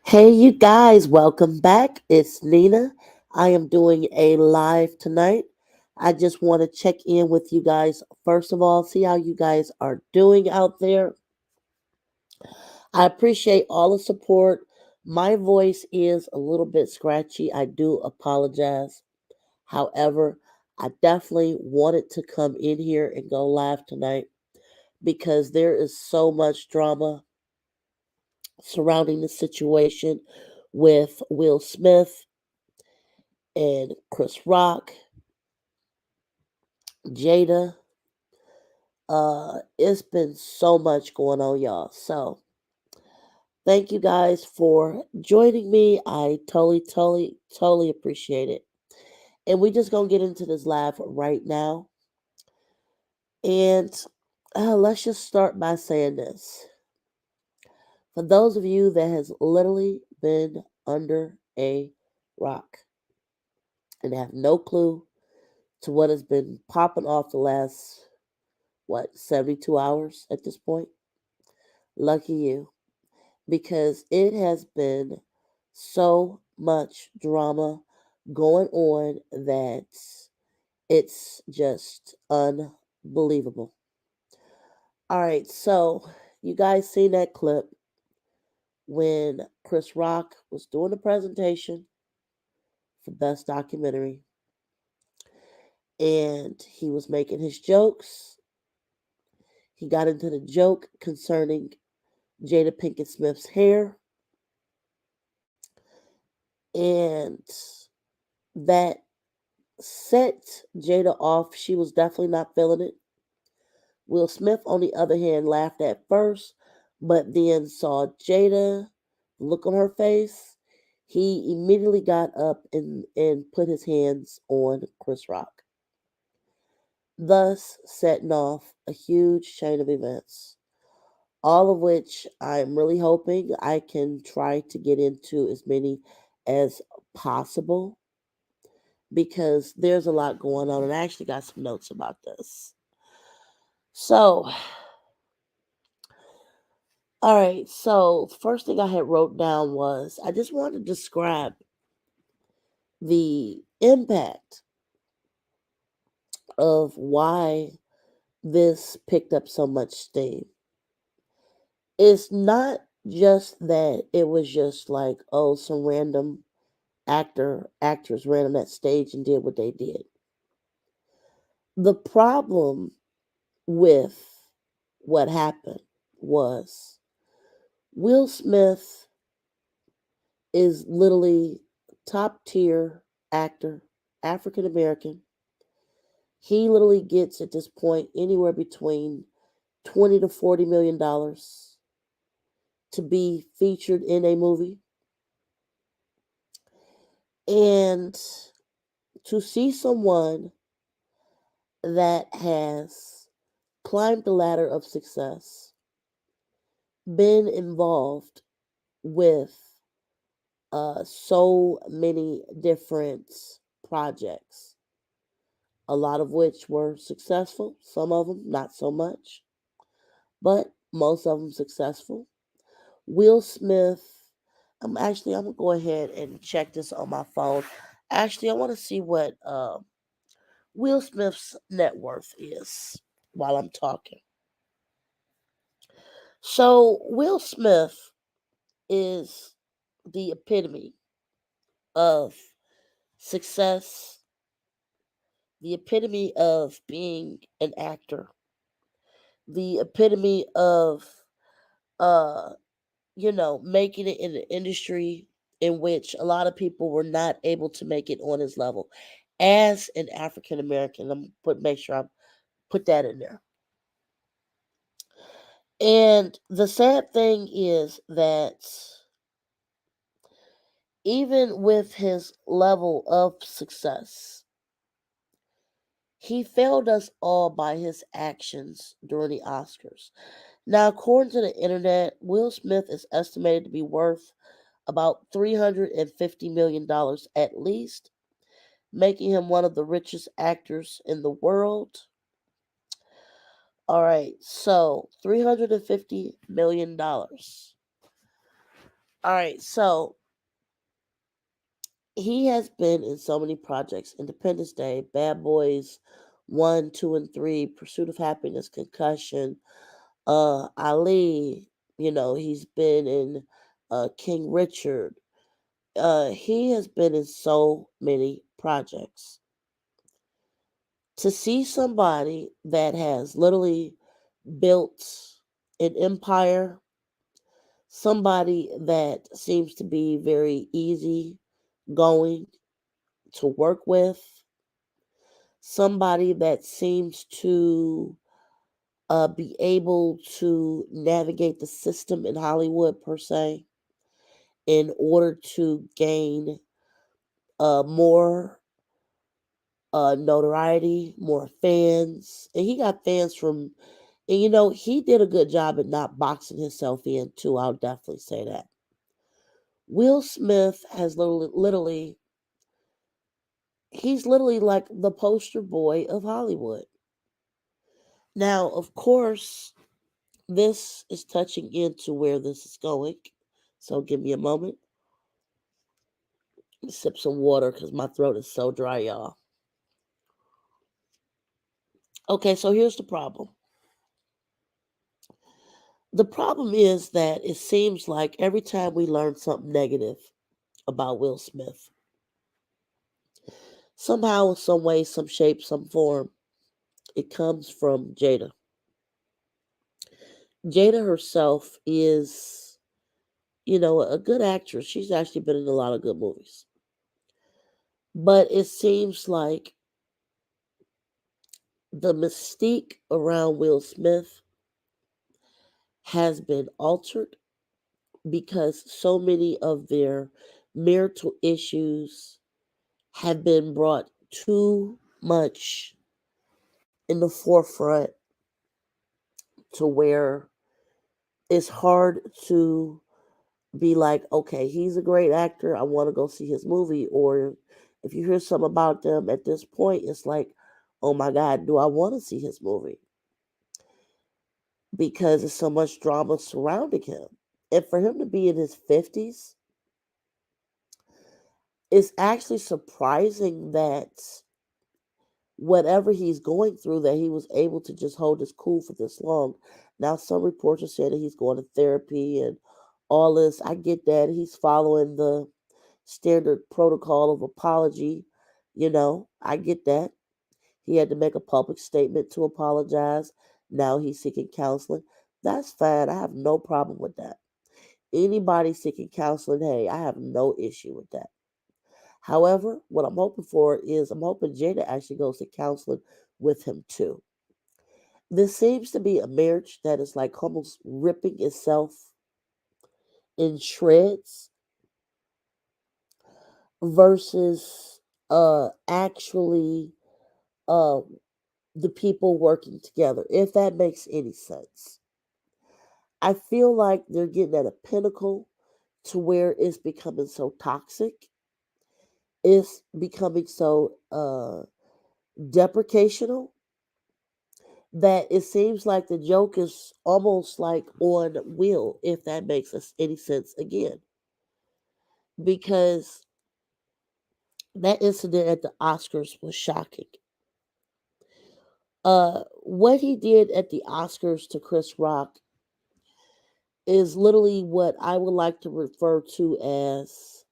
Hey, you guys, welcome back. It's Nina. I am doing a live tonight. I just want to check in with you guys. First of all, see how you guys are doing out there. I appreciate all the support. My voice is a little bit scratchy. I do apologize. However, I definitely wanted to come in here and go live tonight because there is so much drama surrounding the situation with Will Smith and Chris Rock, Jada. It's been so much going on, y'all. So thank you guys for joining me. I totally appreciate it. And we just gonna get into this live right now. And let's just start by saying this. For those of you that has literally been under a rock and have no clue to what has been popping off the last 72 hours at this point, lucky you, because it has been so much drama going on that it's just unbelievable. All right, so you guys seen that clip when Chris Rock was doing the presentation for Best Documentary and he was making his jokes. He got into the joke concerning Jada Pinkett Smith's hair, and that set Jada off. She was definitely not feeling it. Will Smith, on the other hand, laughed at first, but then saw Jada, look on her face. He immediately got up and put his hands on Chris Rock, thus setting off a huge chain of events. All of which I'm really hoping I can try to get into as many as possible because there's a lot going on, and I actually got some notes about this. So, all right. So, first thing I had wrote down was I just wanted to describe the impact of why this picked up so much steam. It's not just that it was just like, oh, some random actors ran on that stage and did what they did. The problem with what happened was Will Smith is literally top tier actor, African American. He literally gets at this point anywhere between 20 to 40 million dollars to be featured in a movie. And to see someone that has climbed the ladder of success, been involved with so many different projects, a lot of which were successful, some of them not so much, but most of them successful. Will Smith, I'm gonna go ahead and check this on my phone. Actually, I want to see what Will Smith's net worth is while I'm talking. So Will Smith is the epitome of success, the epitome of being an actor, the epitome of uh making it in an industry in which a lot of people were not able to make it on his level. As an African American, make sure I put that in there. And the sad thing is that even with his level of success, he failed us all by his actions during the Oscars. Now, according to the internet, Will Smith is estimated to be worth about $350 million at least, making him one of the richest actors in the world. All right, so $350 million. All right, so he has been in so many projects: Independence Day, Bad Boys 1, 2, and 3, Pursuit of Happiness, Concussion, Ali. He's been in King Richard. He has been in so many projects. To see somebody that has literally built an empire, somebody that seems to be very easy going to work with, somebody that seems to be able to navigate the system in Hollywood, per se, in order to gain more notoriety, more fans. And he got fans from, and he did a good job at not boxing himself in, too. I'll definitely say that. Will Smith has literally, he's literally like the poster boy of Hollywood. Now, of course, this is touching into where this is going. So give me a moment. Sip some water because my throat is so dry, y'all. Okay, so here's the problem. The problem is that it seems like every time we learn something negative about Will Smith, somehow, some way, some shape, some form, it comes from Jada. Jada herself is, a good actress. She's actually been in a lot of good movies. But it seems like the mystique around Will Smith has been altered because so many of their marital issues have been brought too much in the forefront to where it's hard to be like, okay, he's a great actor. I want to go see his movie. Or if you hear something about them at this point, it's like, oh my God, do I want to see his movie? Because there's so much drama surrounding him. And for him to be in his 50s, it's actually surprising that whatever he's going through, that he was able to just hold his cool for this long. Now, some reports are saying that he's going to therapy and all this. I get that. He's following the standard protocol of apology. I get that. He had to make a public statement to apologize. Now he's seeking counseling. That's fine. I have no problem with that. Anybody seeking counseling, hey, I have no issue with that. However, what I'm hoping for is I'm hoping Jada actually goes to counseling with him too. This seems to be a marriage that is like almost ripping itself in shreds versus actually uh the people working together, if that makes any sense. I feel like they're getting at a pinnacle to where it's becoming so toxic. It's becoming so deprecational that it seems like the joke is almost like on Will, if that makes us any sense again. Because that incident at the Oscars was shocking. What he did at the Oscars to Chris Rock is literally what I would like to refer to as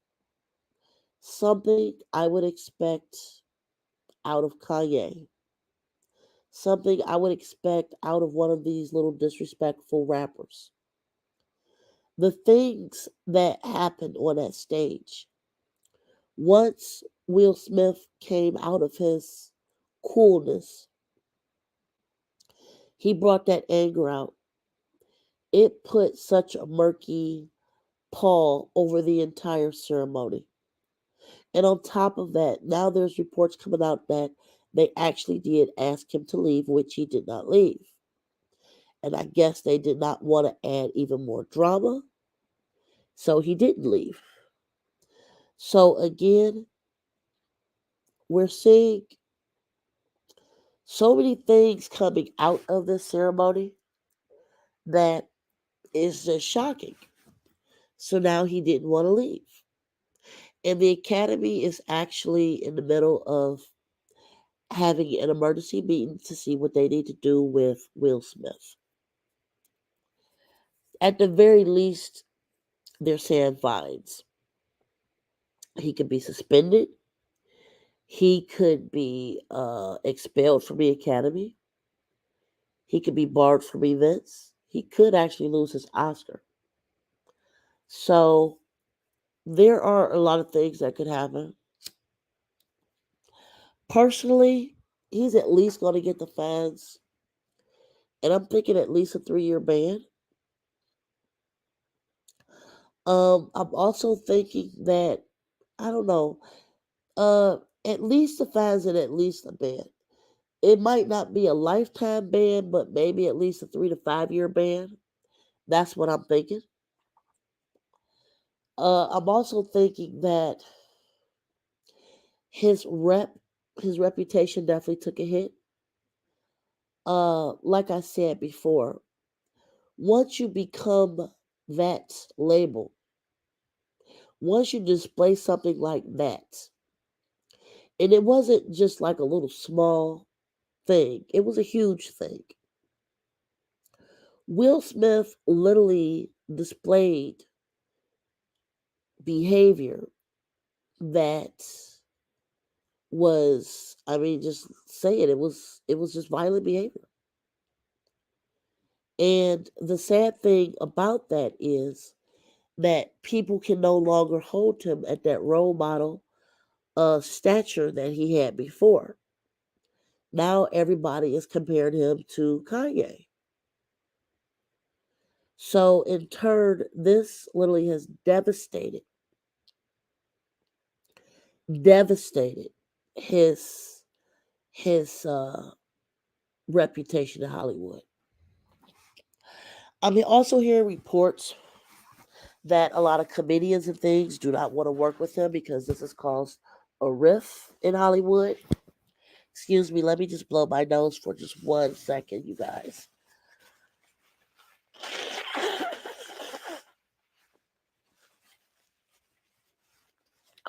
something I would expect out of Kanye. Something I would expect out of one of these little disrespectful rappers. The things that happened on that stage. Once Will Smith came out of his coolness, he brought that anger out. It put such a murky pall over the entire ceremony. And on top of that, now there's reports coming out that they actually did ask him to leave, which he did not leave. And I guess they did not want to add even more drama, so he didn't leave. So again, we're seeing so many things coming out of this ceremony that is just shocking. So now he didn't want to leave. And the academy is actually in the middle of having an emergency meeting to see what they need to do with Will Smith. At the very least, they're saying fines. He could be suspended. He could be expelled from the academy. He could be barred from events. He could actually lose his Oscar. So there are a lot of things that could happen. Personally, he's at least going to get the fines, and I'm thinking at least a 3-year ban. I'm also thinking that I don't know, uh, at least the fines and at least a ban. It might not be a lifetime ban, but maybe at least a 3 to 5 year ban. That's what I'm thinking. I'm also thinking that his rep, his reputation definitely took a hit. Like I said before, once you become that label, once you display something like that, and it wasn't just like a little small thing, it was a huge thing. Will Smith literally displayed behavior that was, I mean, just say it was just violent behavior. And the sad thing about that is that people can no longer hold him at that role model stature that he had before. Now everybody is comparing him to Kanye. So in turn, this literally has devastated his his reputation in Hollywood. I mean, also hearing reports that a lot of comedians and things do not want to work with him because this has caused a rift in Hollywood. Excuse me, let me just blow my nose for just 1 second, you guys.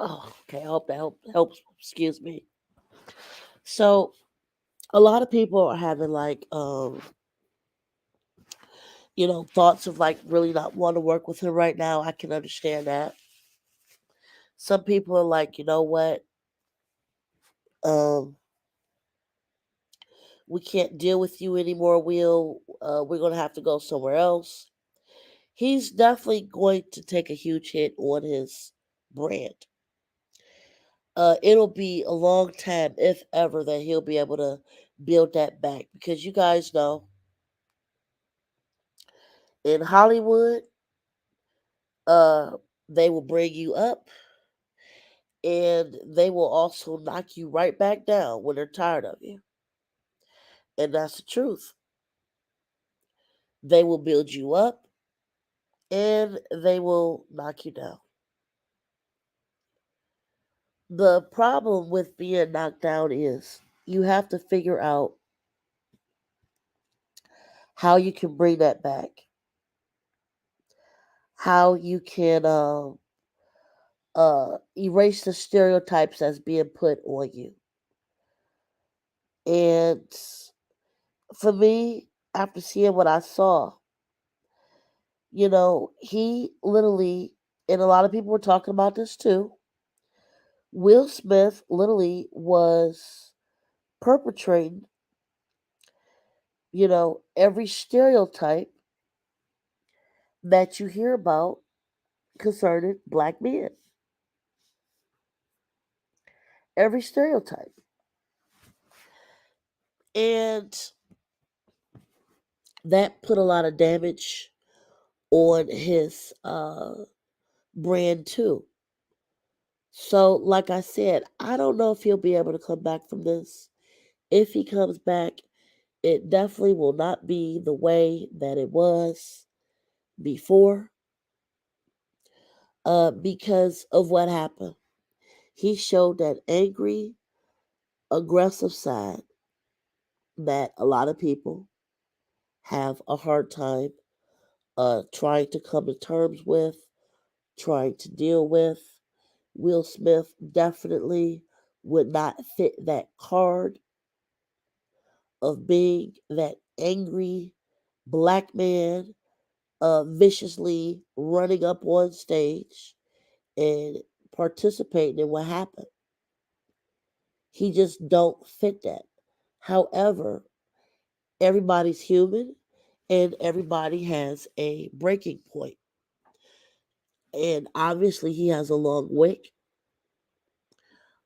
Oh, okay. I hope that helps. Excuse me. So, a lot of people are having like, thoughts of like really not want to work with him right now. I can understand that. Some people are like, you know what? Um, we can't deal with you anymore, Will. We're going to have to go somewhere else. He's definitely going to take a huge hit on his brand. It'll be a long time, if ever, that he'll be able to build that back because you guys know in Hollywood, uh, they will bring you up and they will also knock you right back down when they're tired of you. And that's the truth. They will build you up and they will knock you down. The problem with being knocked down is you have to figure out how you can bring that back, how you can erase the stereotypes that's being put on you. And for me, after seeing what I saw, he literally, and a lot of people were talking about this too. Will Smith literally was perpetrating, every stereotype that you hear about concerning black men. Every stereotype. And that put a lot of damage on his brand too. So, like I said, I don't know if he'll be able to come back from this. If he comes back, it definitely will not be the way that it was before because of what happened. He showed that angry, aggressive side that a lot of people have a hard time trying to come to terms with, trying to deal with. Will Smith definitely would not fit that card of being that angry black man, viciously running up on stage and participating in what happened. He just don't fit that. However, everybody's human and everybody has a breaking point. And obviously he has a long wick,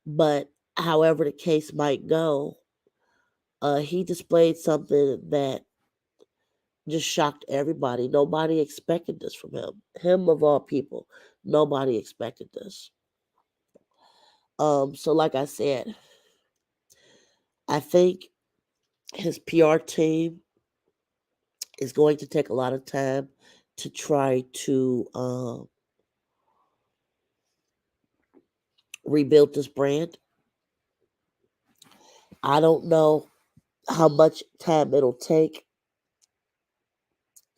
but however the case might go, he displayed something that just shocked everybody. Nobody expected this from him. Him of all people, nobody expected this. So like I said, I think his PR team is going to take a lot of time to try to rebuild this brand. I don't know how much time it'll take.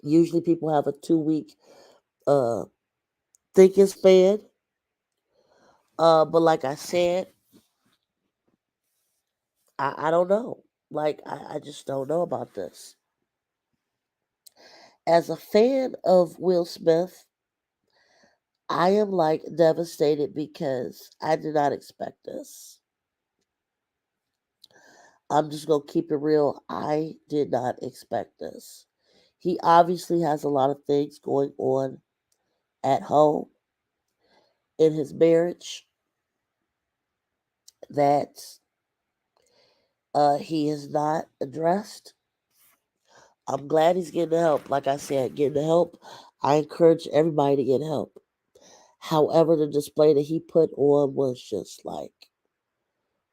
Usually people have a 2 week uh, thinking span. But like I said, I don't know. Like, I just don't know about this. As a fan of Will Smith, I am like devastated because I did not expect this. I'm just going to keep it real. I did not expect this. He obviously has a lot of things going on at home in his marriage that he has not addressed. I'm glad he's getting help. Like I said, getting help. I encourage everybody to get help. However, the display that he put on was just like,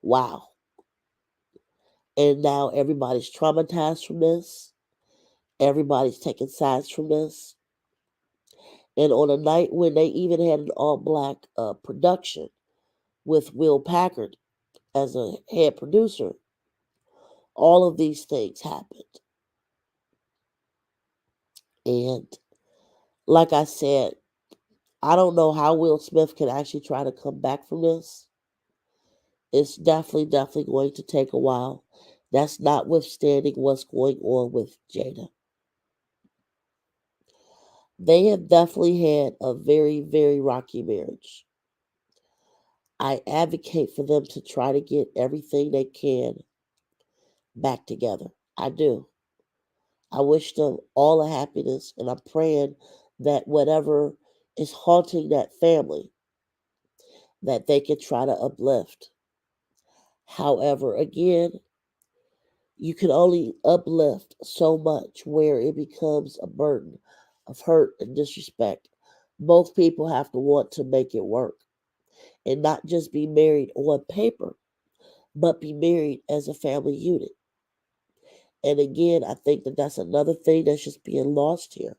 wow. And now everybody's traumatized from this. Everybody's taking sides from this. And on a night when they even had an all black production with Will Packard as a head producer, all of these things happened. And like I said, I don't know how Will Smith can actually try to come back from this. It's definitely going to take a while. That's notwithstanding what's going on with Jada. They have definitely had a very rocky marriage. I advocate for them to try to get everything they can back together. I do. I wish them all the happiness, and I'm praying that whatever is haunting that family, that they can try to uplift. However, again, you can only uplift so much where it becomes a burden of hurt and disrespect. Both people have to want to make it work and not just be married on paper, but be married as a family unit. And again, I think that that's another thing that's just being lost here.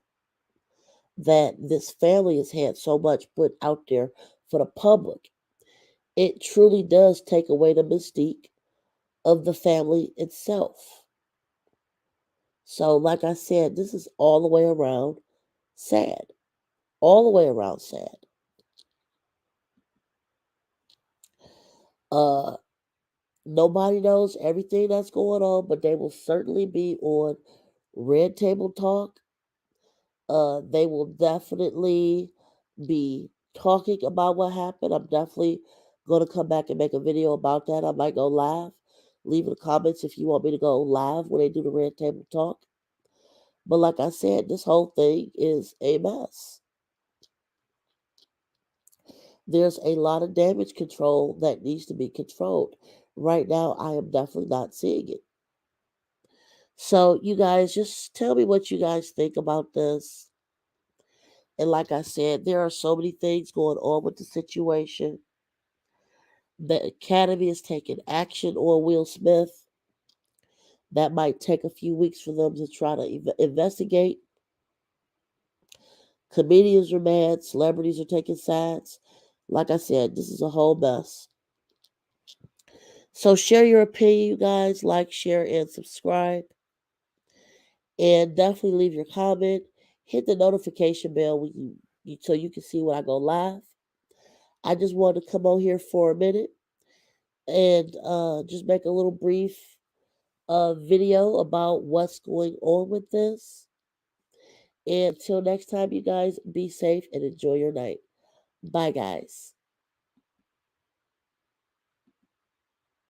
That this family has had so much put out there for the public. It truly does take away the mystique of the family itself. So, like I said, this is all the way around sad. All the way around sad. Uh, Nobody knows everything that's going on, but they will certainly be on Red Table Talk. They will definitely be talking about what happened. I'm definitely going to come back and make a video about that. I might go live. Leave in the comments if you want me to go live when they do the Red Table Talk. But like I said, this whole thing is a mess. There's a lot of damage control that needs to be controlled. Right now, I am definitely not seeing it. So, you guys, just tell me what you guys think about this. And like I said, there are so many things going on with the situation. The Academy is taking action on Will Smith. That might take a few weeks for them to try to investigate. Comedians are mad. Celebrities are taking sides. Like I said, this is a whole mess. So share your opinion, you guys. Like, share, and subscribe. And definitely leave your comment. Hit the notification bell when you so you can see when I go live. I just wanted to come on here for a minute and just make a little brief video about what's going on with this. And until next time, you guys be safe and enjoy your night. Bye, guys.